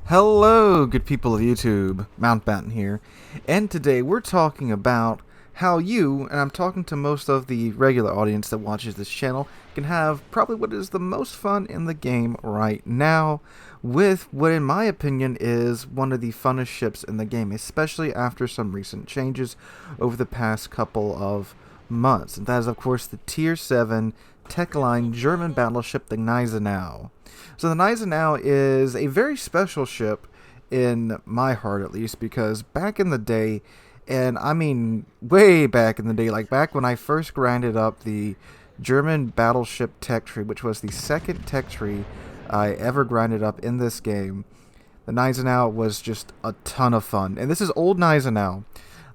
Hello, good people of YouTube. Mountbatten here, and today we're talking about how you, and I'm talking to most of the regular audience that watches this channel, can have probably what is the most fun in the game right now, with what in my opinion is one of the funnest ships in the game, especially after some recent changes over the past couple of months. And that is of course the Tier 7 tech line German battleship, the Gneisenau. So the Gneisenau is a very special ship, in my heart at least, because back in the day, and I mean way back in the day, like back when I first grinded up the German battleship tech tree, which was the second tech tree I ever grinded up in this game, the Gneisenau was just a ton of fun. And this is old Gneisenau,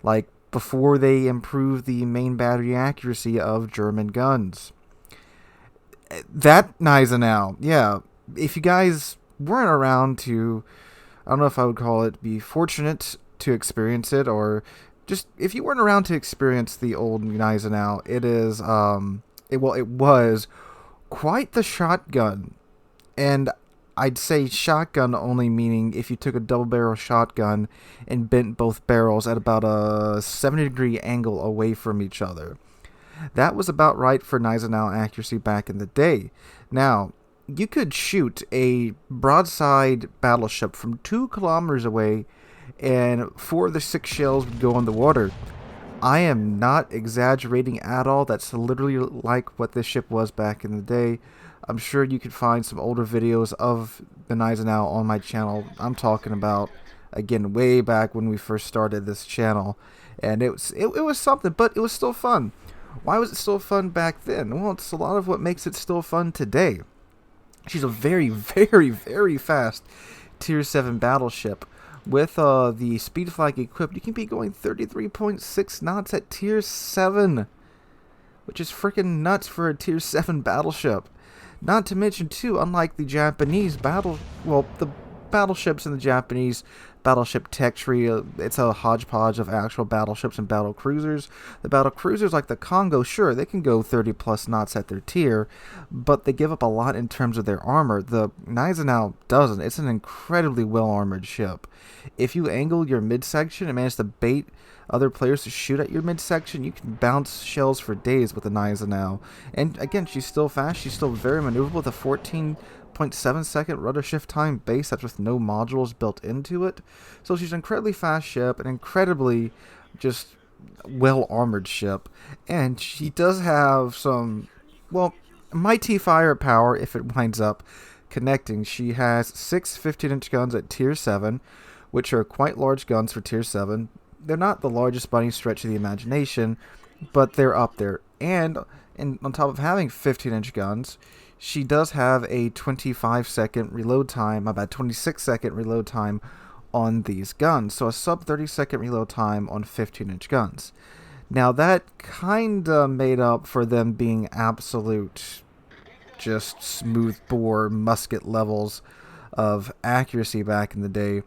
like before they improved the main battery accuracy of German guns. That Gneisenau, yeah. If you guys weren't around to, I don't know if I would call it be fortunate to experience it, or just if you weren't around to experience the old Gneisenau, it was quite the shotgun. And I'd say shotgun only meaning if you took a double barrel shotgun and bent both barrels at about a 70-degree angle away from each other. That was about right for Gneisenau accuracy back in the day. Now, you could shoot a broadside battleship from 2 kilometers away, and 4 of the 6 shells would go in the water. I am not exaggerating at all. That's literally like what this ship was back in the day. I'm sure you could find some older videos of the Gneisenau on my channel. I'm talking about, again, way back when we first started this channel. And it was something, but it was still fun. Why was it still fun back then? Well, it's a lot of what makes it still fun today. She's a very, very, very fast Tier 7 battleship. With the speed flag equipped, you can be going 33.6 knots at Tier 7. Which is freaking nuts for a Tier 7 battleship. Not to mention, too, unlike the Japanese the battleships in the Japanese battleship tech tree, it's a hodgepodge of actual battleships and battle cruisers. The battle cruisers like the Congo, sure, they can go 30 plus knots at their tier, but they give up a lot in terms of their armor. The Gneisenau doesn't. It's an incredibly well armored ship. If you angle your midsection and manage to bait other players to shoot at your midsection, you can bounce shells for days with the Gneisenau. And again, she's still fast. She's still very maneuverable with a 14.7-second rudder shift time base that's with no modules built into it. So she's an incredibly fast ship, an incredibly just well armored ship, and she does have some, well, mighty firepower if it winds up connecting. She has 6 15-inch guns at Tier 7, which are quite large guns for Tier 7. They're not the largest by any stretch of the imagination, but they're up there. And on top of having 15-inch guns, she does have a 25-second reload time, about 26-second reload time on these guns. So a sub 30-second reload time on 15-inch guns. Now that kinda made up for them being absolute, just smooth bore musket levels of accuracy back in the day.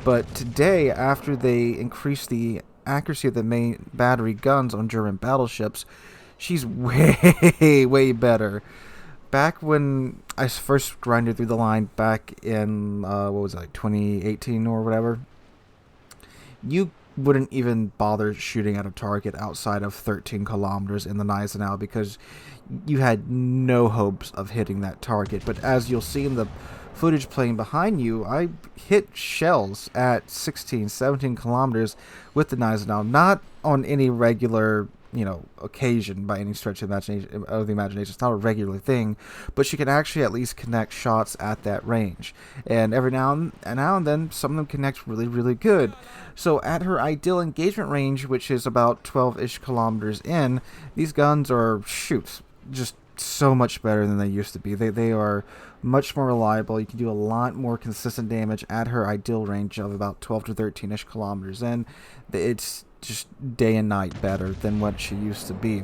But today, after they increased the accuracy of the main battery guns on German battleships, she's way, way better. Back when I first grinded through the line back in, 2018 or whatever, you wouldn't even bother shooting at a target outside of 13 kilometers in the Gneisenau because you had no hopes of hitting that target. But as you'll see in the footage playing behind you, I hit shells at 16, 17 kilometers with the Gneisenau, not on any regular, occasion by any stretch of the imagination. It's not a regular thing, but she can actually at least connect shots at that range. And every now and then, some of them connect really, really good. So at her ideal engagement range, which is about 12-ish kilometers in, these guns are, just so much better than they used to be. They are much more reliable. You can do a lot more consistent damage at her ideal range of about 12 to 13-ish kilometers in. It's just day and night better than what she used to be.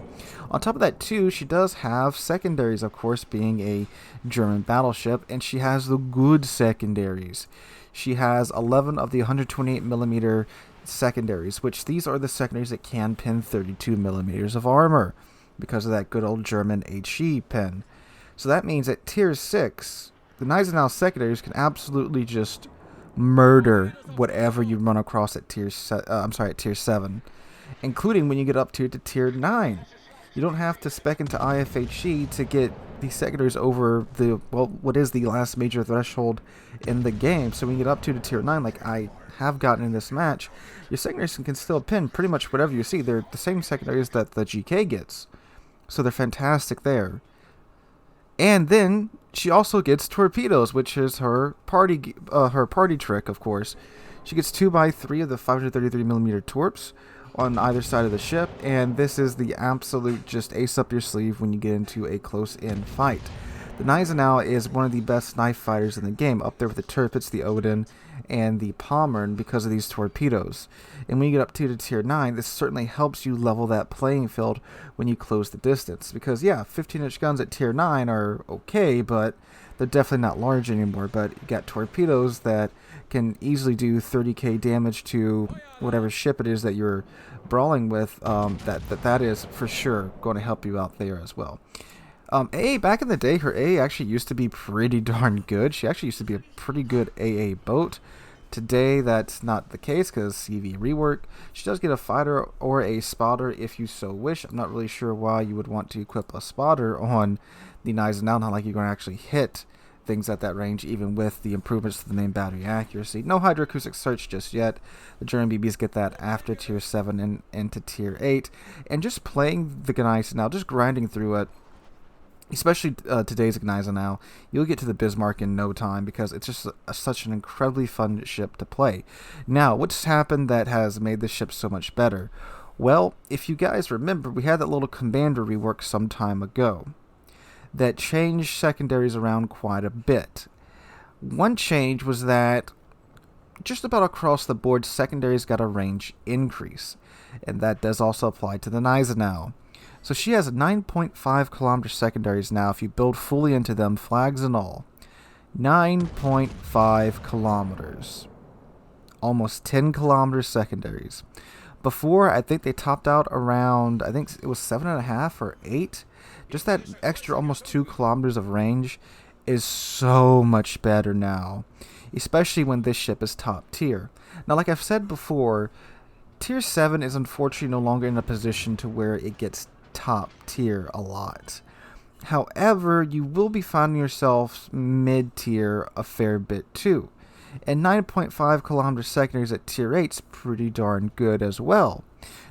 On top of that, too, she does have secondaries, of course, being a German battleship, and she has the good secondaries. She has 11 of the 128 millimeter secondaries, which these are the secondaries that can pin 32 millimeters of armor because of that good old German HE pin. So that means at Tier 6, the Gneisenau secondaries can absolutely just murder whatever you run across at at tier 7, including when you get up to tier 9. You don't have to spec into IFHE to get the secondaries over what is the last major threshold in the game. So when you get up to tier 9, like I have gotten in this match, your secondaries can still pin pretty much whatever you see. They're the same secondaries that the GK gets. So they're fantastic there. And then she also gets Torpedoes, which is her party trick, of course. She gets 2x3 of the 533mm torps on either side of the ship, and this is the absolute just ace up your sleeve when you get into a close-in fight. The Gneisenau is one of the best knife fighters in the game, up there with the Tirpitz, the Odin, and the Pommern because of these torpedoes. And when you get up to tier 9, this certainly helps you level that playing field when you close the distance. Because yeah, 15-inch guns at tier 9 are okay, but they're definitely not large anymore. But you got torpedoes that can easily do 30k damage to whatever ship it is that you're brawling with. That is for sure going to help you out there as well. AA, back in the day, her AA actually used to be pretty darn good. She actually used to be a pretty good AA boat. Today, that's not the case because CV rework. She does get a fighter or a spotter if you so wish. I'm not really sure why you would want to equip a spotter on the Gneisenau, not like you're going to actually hit things at that range, even with the improvements to the main battery accuracy. No hydroacoustic search just yet. The German BBs get that after tier 7 and into tier 8. And just playing the Gneisenau, just grinding through it, especially today's Gneisenau, you'll get to the Bismarck in no time because it's just such an incredibly fun ship to play. Now, what's happened that has made this ship so much better? Well, if you guys remember, we had that little commander rework some time ago that changed secondaries around quite a bit. One change was that just about across the board, secondaries got a range increase, and that does also apply to the Gneisenau. So she has 9.5 kilometer secondaries now if you build fully into them, flags and all. 9.5 kilometers. Almost 10 kilometer secondaries. Before, I think they topped out around, I think it was 7.5 or 8. Just that extra almost 2 kilometers of range is so much better now. Especially when this ship is top tier. Now, like I've said before, tier 7 is unfortunately no longer in a position to where it gets top tier a lot. However, you will be finding yourself mid tier a fair bit too. And 9.5 kilometer secondaries at tier 8 is pretty darn good as well.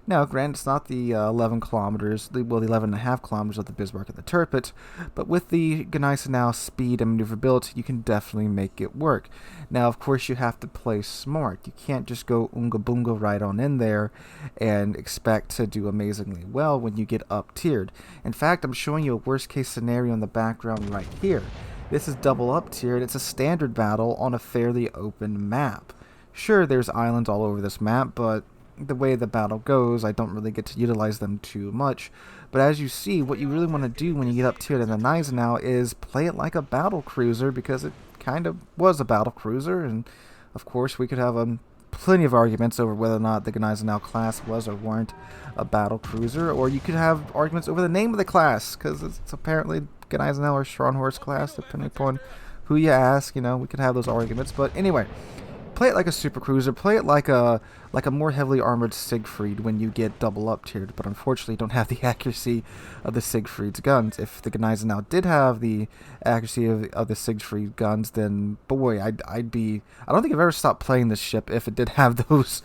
Now, granted, it's not the 11 kilometers, the 11.5 kilometers of the Bismarck and the Tirpitz, but with the Gneisenau speed and maneuverability, you can definitely make it work. Now, of course, you have to play smart. You can't just go unga boonga right on in there and expect to do amazingly well when you get up tiered. In fact, I'm showing you a worst case scenario in the background right here. This is double up tiered. It's a standard battle on a fairly open map. Sure, there's islands all over this map, but the way the battle goes, I don't really get to utilize them too much. But as you see, what you really want to do when you get up tiered in the Gneisenau is play it like a battle cruiser, because it kind of was a battle cruiser. And of course, we could have plenty of arguments over whether or not the Gneisenau class was or weren't a battle cruiser, or you could have arguments over the name of the class, because it's apparently Gneisenau or Scharnhorst class, depending upon who you ask. You know, we could have those arguments. But anyway, play it like a super cruiser. Play it like a more heavily armored Siegfried when you get double up tiered. But unfortunately, you don't have the accuracy of the Siegfried's guns. If the Gneisenau did have the accuracy of the Siegfried guns, then boy, I'd be. I don't think I've ever stopped playing this ship if it did have those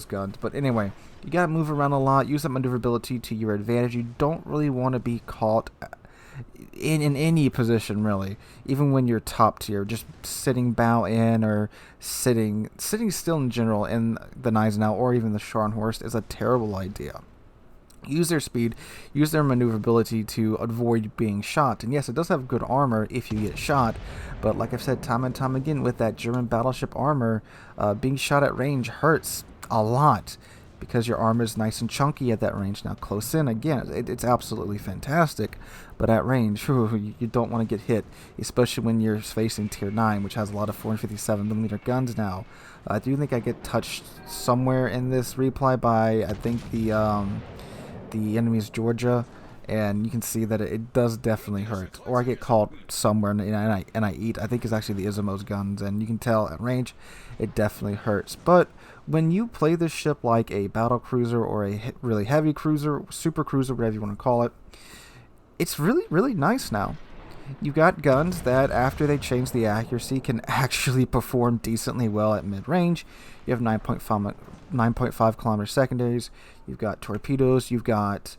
guns. But anyway, you gotta move around a lot. Use that maneuverability to your advantage. You don't really want to be caught in any position, really, even when you're top tier. Just sitting bow in or sitting still in general in the Gneisenau or even the Scharnhorst is a terrible idea. Use their speed, use their maneuverability to avoid being shot. And yes, it does have good armor if you get shot, but like I've said time and time again, with that German battleship armor, being shot at range hurts a lot, because your armor is nice and chunky at that range. Now, close in, again, it's absolutely fantastic, but at range, you don't want to get hit, especially when you're facing Tier 9, which has a lot of 457mm guns now. I do think I get touched somewhere in this replay by, I think, the enemy's Georgia, and you can see that it does definitely hurt. Or I get caught somewhere and I eat. I think it's actually the Isimo's guns, and you can tell at range it definitely hurts. But when you play this ship like a battle cruiser or a really heavy cruiser, super cruiser, whatever you want to call it, it's really, really nice now. You've got guns that, after they change the accuracy, can actually perform decently well at mid-range. You have 9.5 kilometer secondaries. You've got torpedoes. You've got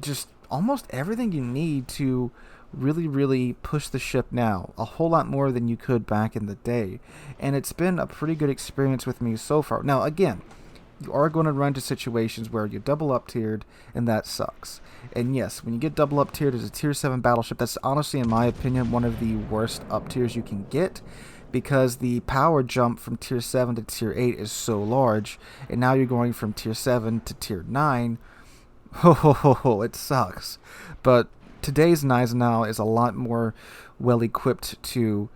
just almost everything you need to really, really push the ship now. A whole lot more than you could back in the day. And it's been a pretty good experience with me so far. Now, again, you are going to run into situations where you're double up tiered, and that sucks. And yes, when you get double up tiered as a tier 7 battleship, that's honestly, in my opinion, one of the worst up tiers you can get, because the power jump from tier 7 to tier 8 is so large, and now you're going from tier 7 to tier 9. It sucks. But today's Gneisenau is a lot more well equipped to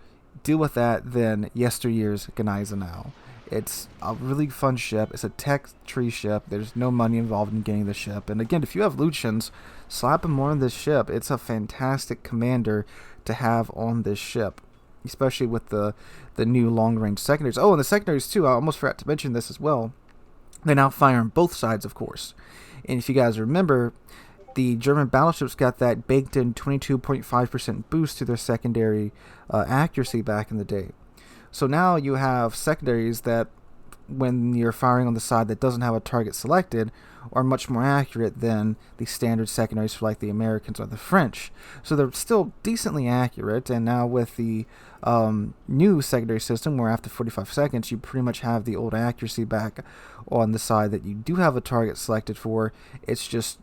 deal with that than yesteryear's Gneisenau. It's a really fun ship. It's a tech tree ship. There's no money involved in getting the ship. And again, if you have Lucians, slap them on this ship. It's a fantastic commander to have on this ship, especially with the new long-range secondaries. Oh, and the secondaries too. I almost forgot to mention this as well. They now fire on both sides, of course. And if you guys remember, the German battleships got that baked-in 22.5% boost to their secondary accuracy back in the day. So now you have secondaries that, when you're firing on the side that doesn't have a target selected, are much more accurate than the standard secondaries for like the Americans or the French. So they're still decently accurate, and now with the new secondary system, where after 45 seconds you pretty much have the old accuracy back on the side that you do have a target selected for, it's just,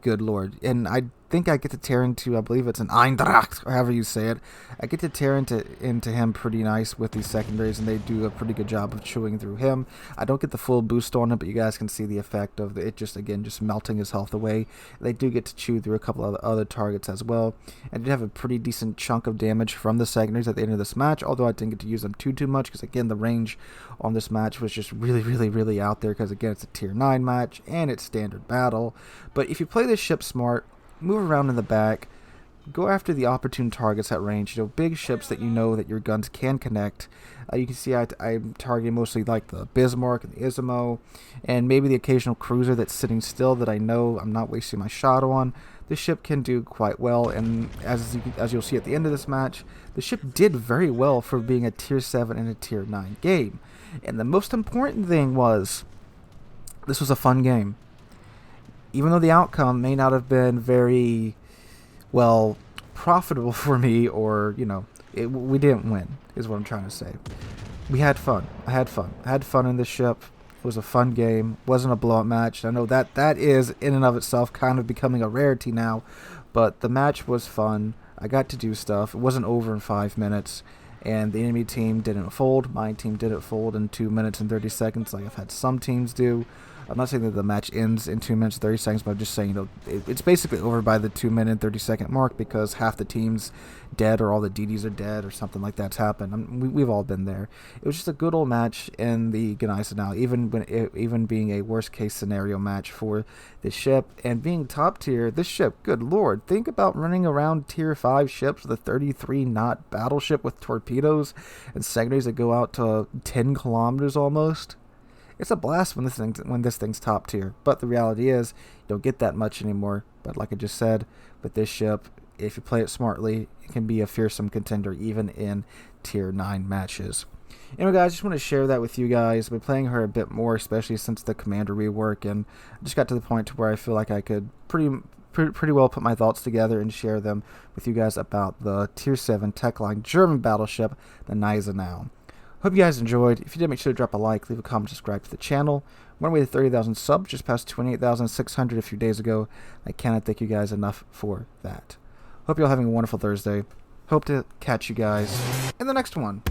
good lord. And I think I get to tear into, I believe it's an Eindracht, or however you say it. I get to tear into him pretty nice with these secondaries, and they do a pretty good job of chewing through him. I don't get the full boost on it, but you guys can see the effect of it just melting his health away. They do get to chew through a couple of other targets as well, and did have a pretty decent chunk of damage from the secondaries at the end of this match, although I didn't get to use them too much, because again, the range on this match was just really out there, because again, it's a tier 9 match and it's standard battle. But if you play this ship smart, move around in the back, go after the opportune targets at range, big ships that you know that your guns can connect. You can see I'm targeting mostly like the Bismarck and the Isimo, and maybe the occasional cruiser that's sitting still that I know I'm not wasting my shot on. The ship can do quite well, and as you'll see at the end of this match, the ship did very well for being a tier 7 and a tier 9 game. And the most important thing was, this was a fun game. Even though the outcome may not have been very, well, profitable for me, or, we didn't win, is what I'm trying to say. We had fun. I had fun in this ship. It was a fun game. Wasn't a blowout match. I know that is, in and of itself, kind of becoming a rarity now, but the match was fun. I got to do stuff. It wasn't over in 5 minutes, and the enemy team didn't fold. My team didn't fold in 2 minutes and 30 seconds like I've had some teams do. I'm not saying that the match ends in 2 minutes and 30 seconds, but I'm just saying, it's basically over by the 2 minute and 30 second mark, because half the team's dead, or all the DDs are dead, or something like that's happened. We've all been there. It was just a good old match in the Gneisenau, even being a worst case scenario match for this ship, and being top tier. This ship, good lord, think about running around tier 5 ships with a 33 knot battleship with torpedoes and secondaries that go out to 10 kilometers almost. It's a blast when this thing's top tier, but the reality is you don't get that much anymore. But like I just said, with this ship, if you play it smartly, it can be a fearsome contender even in tier 9 matches. Anyway, guys, just want to share that with you guys. I've been playing her a bit more, especially since the commander rework, and I just got to the point where I feel like I could pretty well put my thoughts together and share them with you guys about the tier 7 tech line German battleship, the Gneisenau. Hope you guys enjoyed. If you did, make sure to drop a like, leave a comment, subscribe to the channel. We're on our way to 30,000 subs, just past 28,600 a few days ago. I cannot thank you guys enough for that. Hope you're all having a wonderful Thursday. Hope to catch you guys in the next one.